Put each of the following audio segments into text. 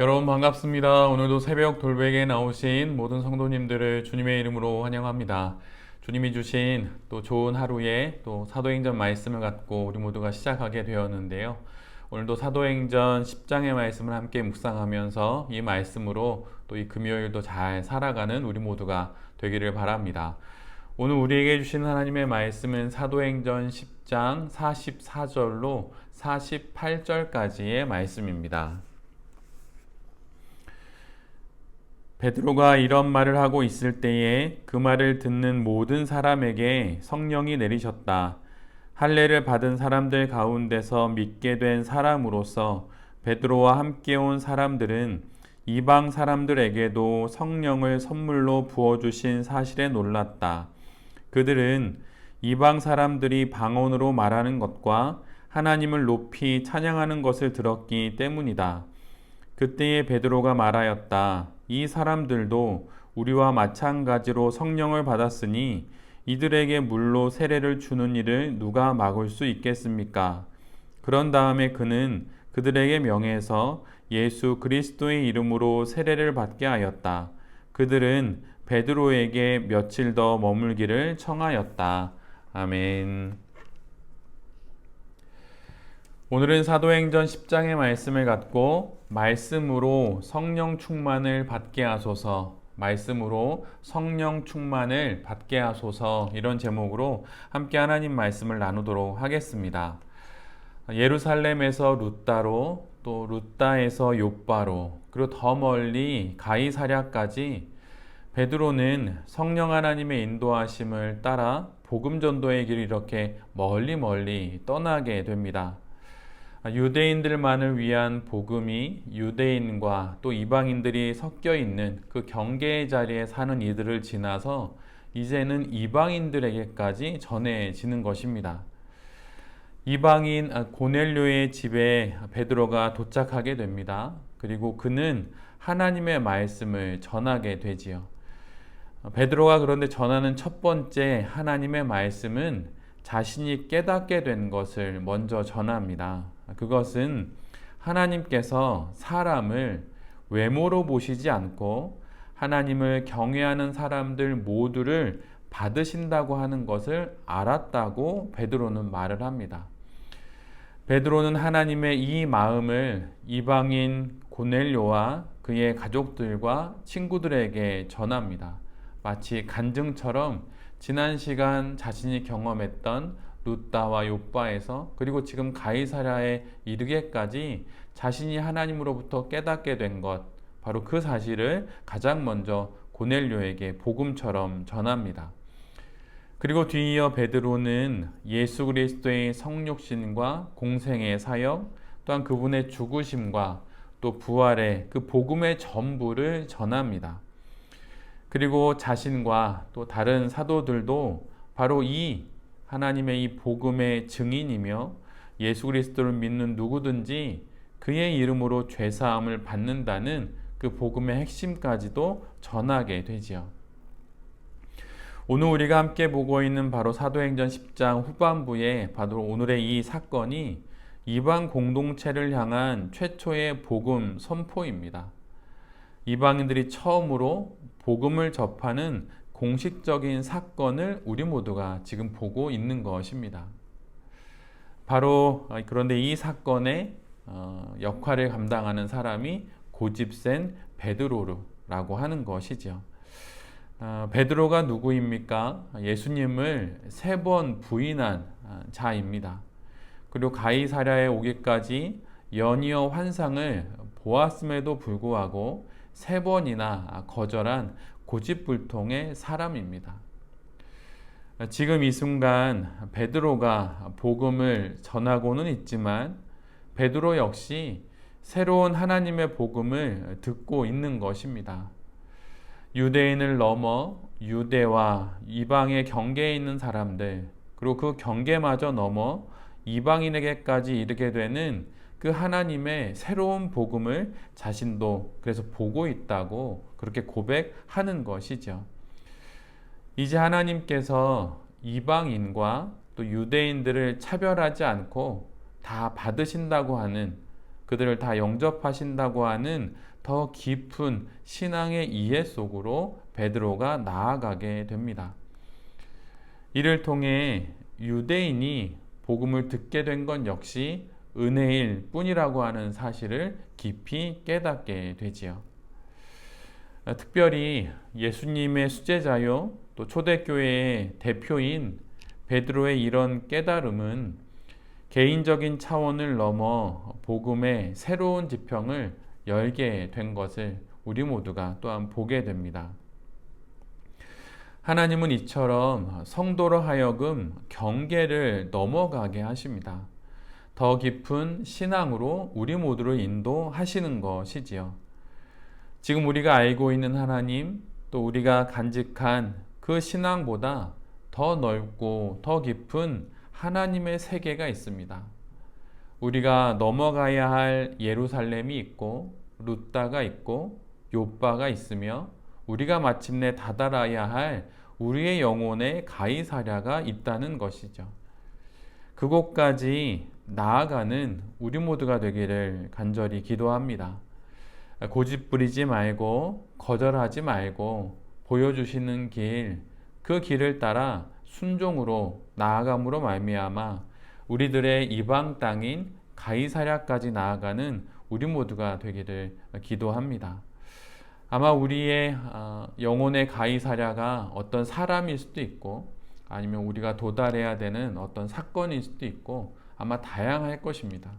여러분 반갑습니다. 오늘도 새벽 돌베개에 나오신 모든 성도님들을 주님의 이름으로 환영합니다. 주님이 주신 또 좋은 하루에 또 사도행전 말씀을 갖고 우리 모두가 시작하게 되었는데요. 오늘도 사도행전 10장의 말씀을 함께 묵상하면서 이 말씀으로 또 이 금요일도 잘 살아가는 우리 모두가 되기를 바랍니다. 오늘 우리에게 주신 하나님의 말씀은 사도행전 10장 44절로 48절까지의 말씀입니다. 베드로가 이런 말을 하고 있을 때에 그 말을 듣는 모든 사람에게 성령이 내리셨다. 할례를 받은 사람들 가운데서 믿게 된 사람으로서 베드로와 함께 온 사람들은 이방 사람들에게도 성령을 선물로 부어주신 사실에 놀랐다. 그들은 이방 사람들이 방언으로 말하는 것과 하나님을 높이 찬양하는 것을 들었기 때문이다. 그때에 베드로가 말하였다. 이 사람들도 우리와 마찬가지로 성령을 받았으니 이들에게 물로 세례를 주는 일을 누가 막을 수 있겠습니까? 그런 다음에 그는 그들에게 명해서 예수 그리스도의 이름으로 세례를 받게 하였다. 그들은 베드로에게 며칠 더 머물기를 청하였다. 아멘. 오늘은 사도행전 10장의 말씀을 갖고 말씀으로 성령 충만을 받게 하소서, 말씀으로 성령 충만을 받게 하소서, 이런 제목으로 함께 하나님 말씀을 나누도록 하겠습니다. 예루살렘에서 룻다로, 또 룻다에서 욥바로, 그리고 더 멀리 가이사랴까지 베드로는 성령 하나님의 인도하심을 따라 복음 전도의 길을 이렇게 멀리 떠나게 됩니다. 유대인들만을 위한 복음이 유대인과 또 이방인들이 섞여 있는 그 경계의 자리에 사는 이들을 지나서 이제는 이방인들에게까지 전해지는 것입니다. 이방인 고넬료의 집에 베드로가 도착하게 됩니다. 그리고 그는 하나님의 말씀을 전하게 되지요. 베드로가 그런데 전하는 첫 번째 하나님의 말씀은 자신이 깨닫게 된 것을 먼저 전합니다. 그것은 하나님께서 사람을 외모로 보시지 않고 하나님을 경외하는 사람들 모두를 받으신다고 하는 것을 알았다고 베드로는 말을 합니다. 베드로는 하나님의 이 마음을 이방인 고넬료와 그의 가족들과 친구들에게 전합니다. 마치 간증처럼 지난 시간 자신이 경험했던 룻다와 욥바에서 그리고 지금 가이사랴에 이르기까지 자신이 하나님으로부터 깨닫게 된 것, 바로 그 사실을 가장 먼저 고넬료에게 복음처럼 전합니다. 그리고 뒤이어 베드로는 예수 그리스도의 성육신과 공생의 사역, 또한 그분의 죽으심과 또 부활의 그 복음의 전부를 전합니다. 그리고 자신과 또 다른 사도들도 바로 이 하나님의 이 복음의 증인이며 예수 그리스도를 믿는 누구든지 그의 이름으로 죄사함을 받는다는 그 복음의 핵심까지도 전하게 되지요. 오늘 우리가 함께 보고 있는 바로 사도행전 10장 후반부에 바로 오늘의 이 사건이 이방 공동체를 향한 최초의 복음 선포입니다. 이방인들이 처음으로 복음을 접하는 공식적인 사건을 우리 모두가 지금 보고 있는 것입니다. 바로 그런데 이 사건의 역할을 감당하는 사람이 고집센 베드로라고 하는 것이죠. 베드로가 누구입니까? 예수님을 3번 부인한 자입니다. 그리고 가이사랴에 오기까지 연이어 환상을 보았음에도 불구하고 3번이나 거절한 고집불통의 사람입니다. 지금 이 순간 베드로가 복음을 전하고는 있지만 베드로 역시 새로운 하나님의 복음을 듣고 있는 것입니다. 유대인을 넘어 유대와 이방의 경계에 있는 사람들, 그리고 그 경계마저 넘어 이방인에게까지 이르게 되는 그 하나님의 새로운 복음을 자신도 그래서 보고 있다고 그렇게 고백하는 것이죠. 이제 하나님께서 이방인과 또 유대인들을 차별하지 않고 다 받으신다고 하는 그들을 다 영접하신다고 하는 더 깊은 신앙의 이해 속으로 베드로가 나아가게 됩니다. 이를 통해 유대인이 복음을 듣게 된 건 역시 은혜일 뿐이라고 하는 사실을 깊이 깨닫게 되지요. 특별히 예수님의 수제자요, 또 초대교회의 대표인 베드로의 이런 깨달음은 개인적인 차원을 넘어 복음의 새로운 지평을 열게 된 것을 우리 모두가 또한 보게 됩니다. 하나님은 이처럼 성도로 하여금 경계를 넘어가게 하십니다. 더 깊은 신앙으로 우리 모두를 인도하시는 것이지요. 지금 우리가 알고 있는 하나님, 또 우리가 간직한 그 신앙보다 더 넓고 더 깊은 하나님의 세계가 있습니다. 우리가 넘어가야 할 예루살렘이 있고 루다가 있고 욥바가 있으며 우리가 마침내 다다라야 할 우리의 영혼의 가이사랴가 있다는 것이죠. 그곳까지 나아가는 우리 모두가 되기를 간절히 기도합니다. 고집 부리지 말고 거절하지 말고 보여주시는 길, 그 길을 따라 순종으로 나아감으로 말미암아 우리들의 이방 땅인 가이사랴까지 나아가는 우리 모두가 되기를 기도합니다. 아마 우리의 영혼의 가이사랴가 어떤 사람일 수도 있고 아니면 우리가 도달해야 되는 어떤 사건일 수도 있고 아마 다양할 것입니다.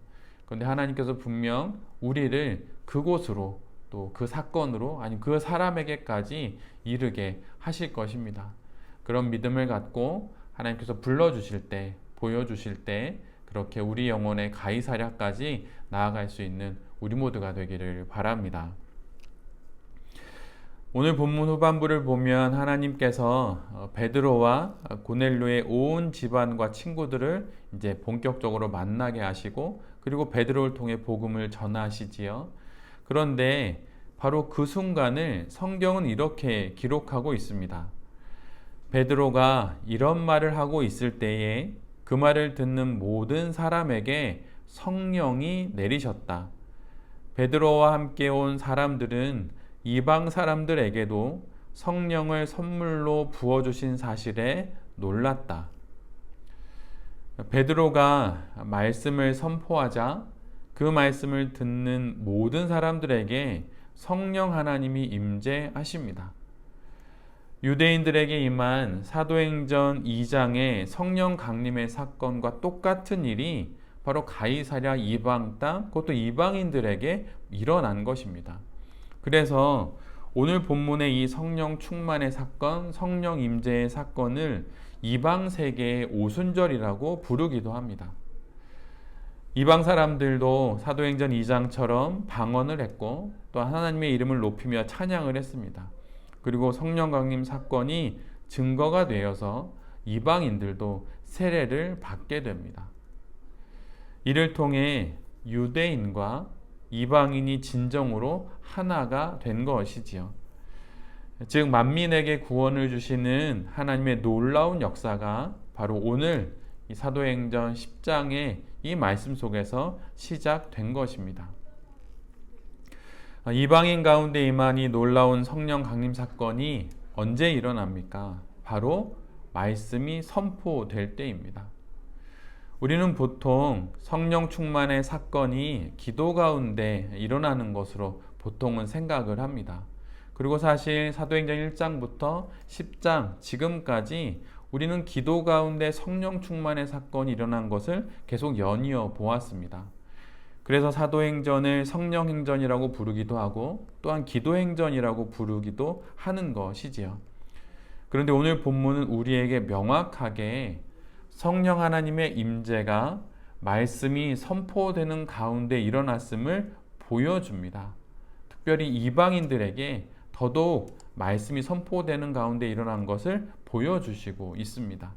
그런데 하나님께서 분명 우리를 그곳으로 또 그 사건으로 아니 그 사람에게까지 이르게 하실 것입니다. 그런 믿음을 갖고 하나님께서 불러주실 때, 보여주실 때 그렇게 우리 영혼의 가이사랴까지 나아갈 수 있는 우리 모두가 되기를 바랍니다. 오늘 본문 후반부를 보면 하나님께서 베드로와 고넬료의 온 집안과 친구들을 이제 본격적으로 만나게 하시고 그리고 베드로를 통해 복음을 전하시지요. 그런데 바로 그 순간을 성경은 이렇게 기록하고 있습니다. 베드로가 이런 말을 하고 있을 때에 그 말을 듣는 모든 사람에게 성령이 내리셨다. 베드로와 함께 온 사람들은 이방 사람들에게도 성령을 선물로 부어주신 사실에 놀랐다. 베드로가 말씀을 선포하자 그 말씀을 듣는 모든 사람들에게 성령 하나님이 임재하십니다. 유대인들에게 임한 사도행전 2장의 성령 강림의 사건과 똑같은 일이 바로 가이사랴 이방 땅, 그것도 이방인들에게 일어난 것입니다. 그래서 오늘 본문의 이 성령 충만의 사건, 성령 임재의 사건을 이방 세계의 오순절이라고 부르기도 합니다. 이방 사람들도 사도행전 2장처럼 방언을 했고 또 하나님의 이름을 높이며 찬양을 했습니다. 그리고 성령 강림 사건이 증거가 되어서 이방인들도 세례를 받게 됩니다. 이를 통해 유대인과 이방인이 진정으로 하나가 된 것이지요. 즉 만민에게 구원을 주시는 하나님의 놀라운 역사가 바로 오늘 이 사도행전 10장의 이 말씀 속에서 시작된 것입니다. 이방인 가운데 임한 이 놀라운 성령 강림 사건이 언제 일어납니까? 바로 말씀이 선포될 때입니다. 우리는 보통 성령 충만의 사건이 기도 가운데 일어나는 것으로 보통은 생각을 합니다. 그리고 사실 사도행전 1장부터 10장 지금까지 우리는 기도 가운데 성령 충만의 사건이 일어난 것을 계속 연이어 보았습니다. 그래서 사도행전을 성령행전이라고 부르기도 하고 또한 기도행전이라고 부르기도 하는 것이지요. 그런데 오늘 본문은 우리에게 명확하게 성령 하나님의 임재가 말씀이 선포되는 가운데 일어났음을 보여줍니다. 특별히 이방인들에게 더더욱 말씀이 선포되는 가운데 일어난 것을 보여주시고 있습니다.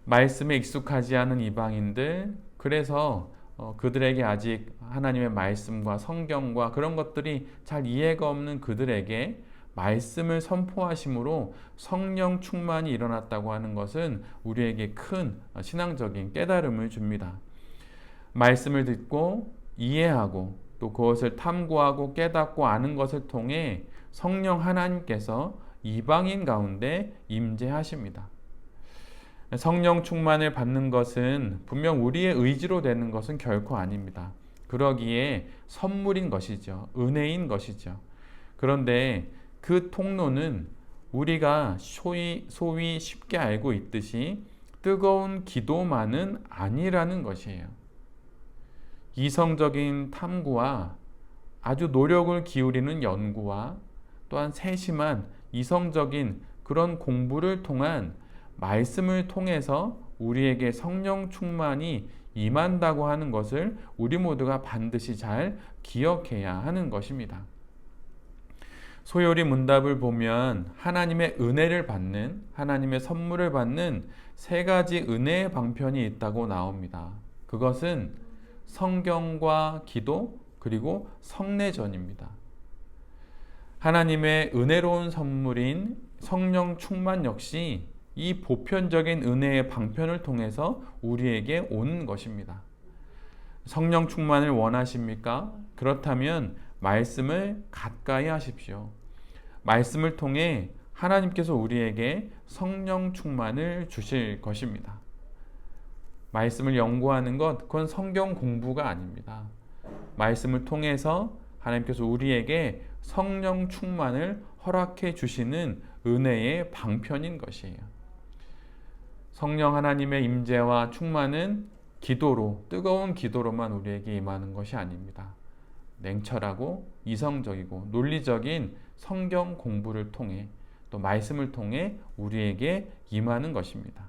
말씀에 익숙하지 않은 이방인들, 그래서 그들에게 아직 하나님의 말씀과 성경과 그런 것들이 잘 이해가 없는 그들에게 말씀을 선포하심으로 성령 충만이 일어났다고 하는 것은 우리에게 큰 신앙적인 깨달음을 줍니다. 말씀을 듣고 이해하고 또 그것을 탐구하고 깨닫고 아는 것을 통해 성령 하나님께서 이방인 가운데 임재하십니다. 성령 충만을 받는 것은 분명 우리의 의지로 되는 것은 결코 아닙니다. 그러기에 선물인 것이죠. 은혜인 것이죠. 그런데 그 통로는 우리가 소위 쉽게 알고 있듯이 뜨거운 기도만은 아니라는 것이에요. 이성적인 탐구와 아주 노력을 기울이는 연구와 또한 세심한 이성적인 그런 공부를 통한 말씀을 통해서 우리에게 성령 충만이 임한다고 하는 것을 우리 모두가 반드시 잘 기억해야 하는 것입니다. 소요리 문답을 보면 하나님의 은혜를 받는, 하나님의 선물을 받는 세 가지 은혜의 방편이 있다고 나옵니다. 그것은 성경과 기도 그리고 성례전입니다. 하나님의 은혜로운 선물인 성령 충만 역시 이 보편적인 은혜의 방편을 통해서 우리에게 오는 것입니다. 성령 충만을 원하십니까? 그렇다면 말씀을 가까이 하십시오. 말씀을 통해 하나님께서 우리에게 성령 충만을 주실 것입니다. 말씀을 연구하는 것, 그건 성경 공부가 아닙니다. 말씀을 통해서 하나님께서 우리에게 성령 충만을 허락해 주시는 은혜의 방편인 것이에요. 성령 하나님의 임재와 충만은 기도로, 뜨거운 기도로만 우리에게 임하는 것이 아닙니다. 냉철하고 이성적이고 논리적인 성경 공부를 통해 또 말씀을 통해 우리에게 임하는 것입니다.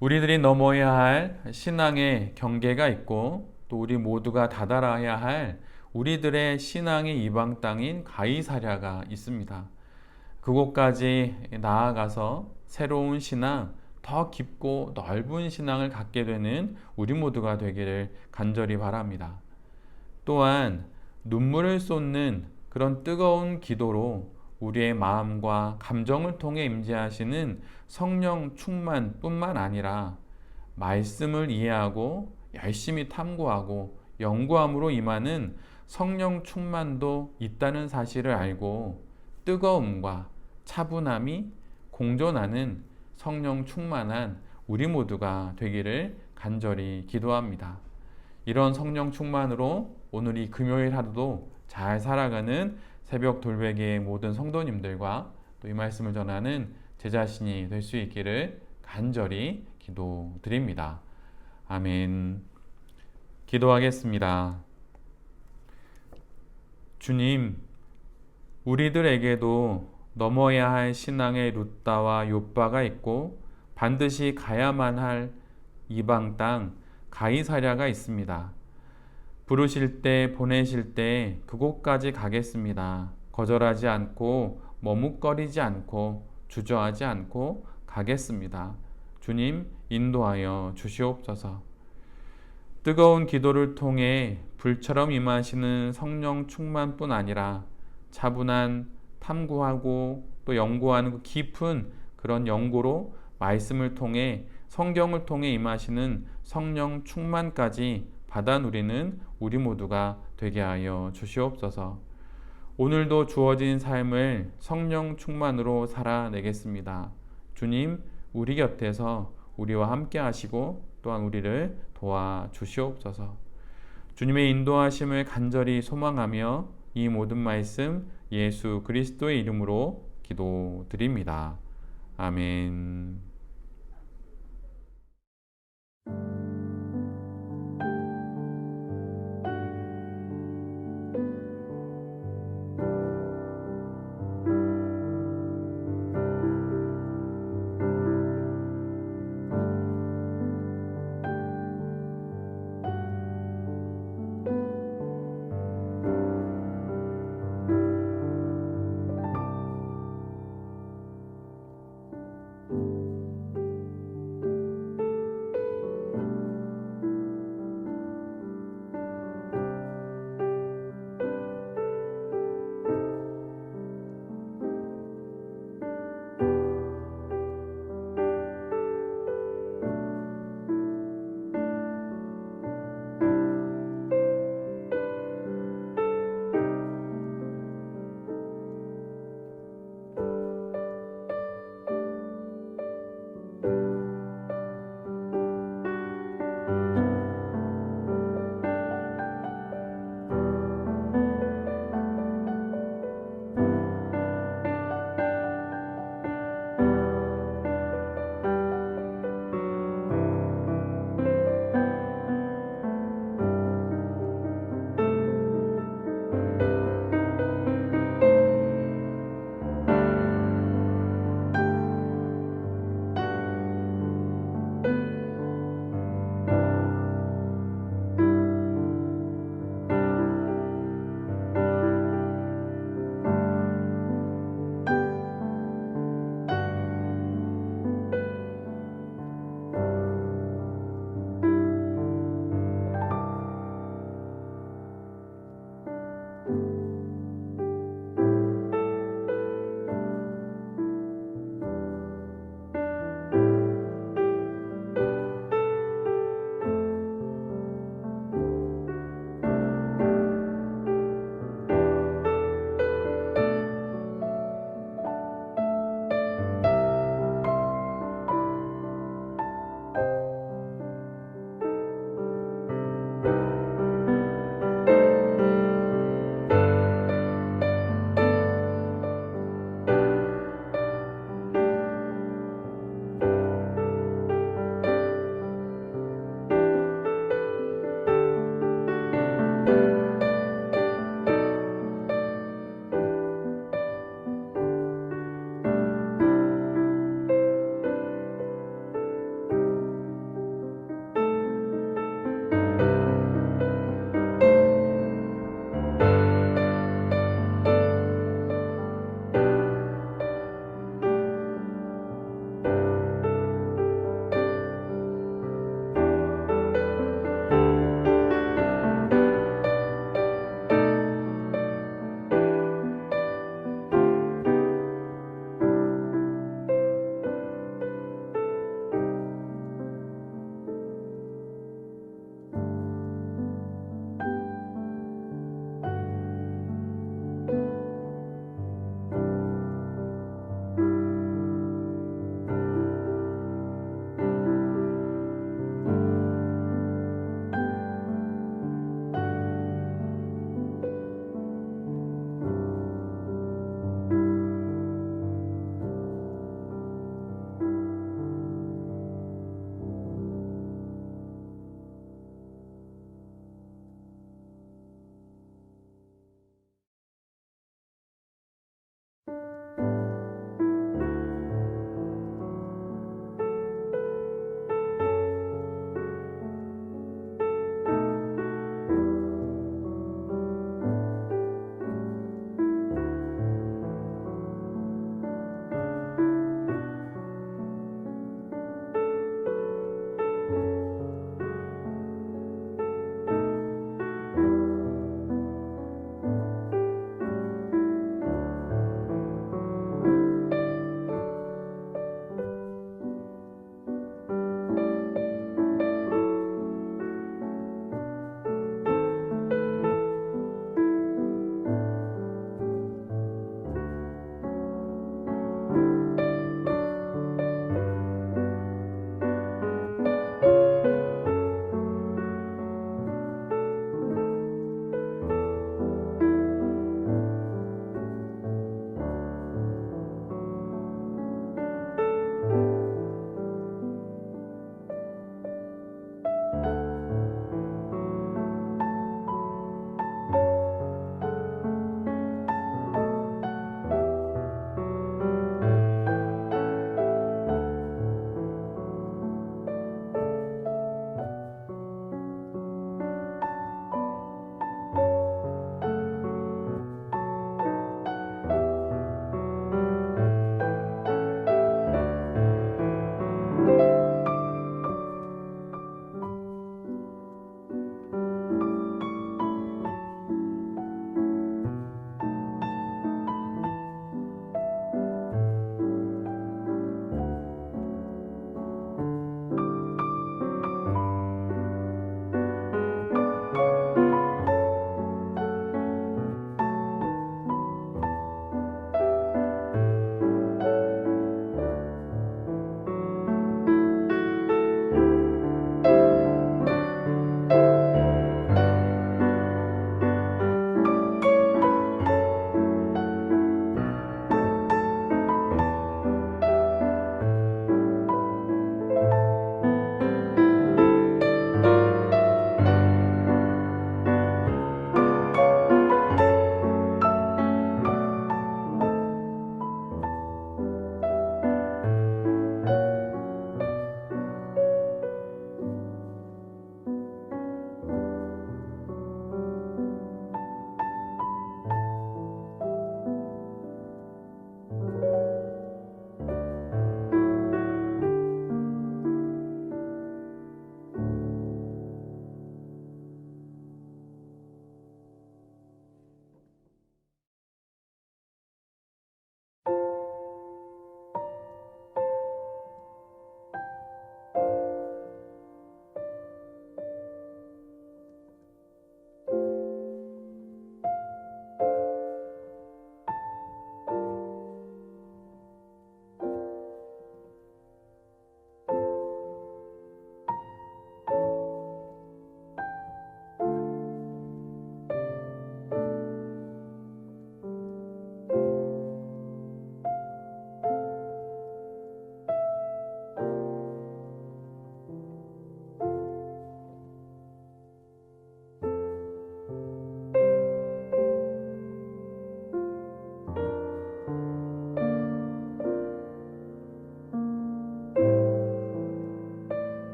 우리들이 넘어야 할 신앙의 경계가 있고 또 우리 모두가 다다라야 할 우리들의 신앙의 이방 땅인 가이사랴가 있습니다. 그곳까지 나아가서 새로운 신앙, 더 깊고 넓은 신앙을 갖게 되는 우리 모두가 되기를 간절히 바랍니다. 또한 눈물을 쏟는 그런 뜨거운 기도로 우리의 마음과 감정을 통해 임재하시는 성령 충만뿐만 아니라 말씀을 이해하고 열심히 탐구하고 연구함으로 임하는 성령 충만도 있다는 사실을 알고 뜨거움과 차분함이 공존하는 성령 충만한 우리 모두가 되기를 간절히 기도합니다. 이런 성령 충만으로 오늘 이 금요일 하루도 잘 살아가는 새벽 돌베개의 모든 성도님들과 또 이 말씀을 전하는 제 자신이 될 수 있기를 간절히 기도드립니다. 아멘. 기도하겠습니다. 주님, 우리들에게도 넘어야 할 신앙의 루따와 요바가 있고 반드시 가야만 할 이방 땅 가이사랴가 있습니다. 부르실 때 보내실 때 그곳까지 가겠습니다. 거절하지 않고 머뭇거리지 않고 주저하지 않고 가겠습니다. 주님 인도하여 주시옵소서. 뜨거운 기도를 통해 불처럼 임하시는 성령 충만뿐 아니라 차분한 탐구하고 또 연구하는 그 깊은 그런 연구로 말씀을 통해 성경을 통해 임하시는 성령 충만까지 받아 누리는 우리 모두가 되게 하여 주시옵소서. 오늘도 주어진 삶을 성령 충만으로 살아내겠습니다. 주님, 우리 곁에서 우리와 함께 하시고 또한 우리를 도와주시옵소서. 주님의 인도하심을 간절히 소망하며 이 모든 말씀 예수 그리스도의 이름으로 기도드립니다. 아멘.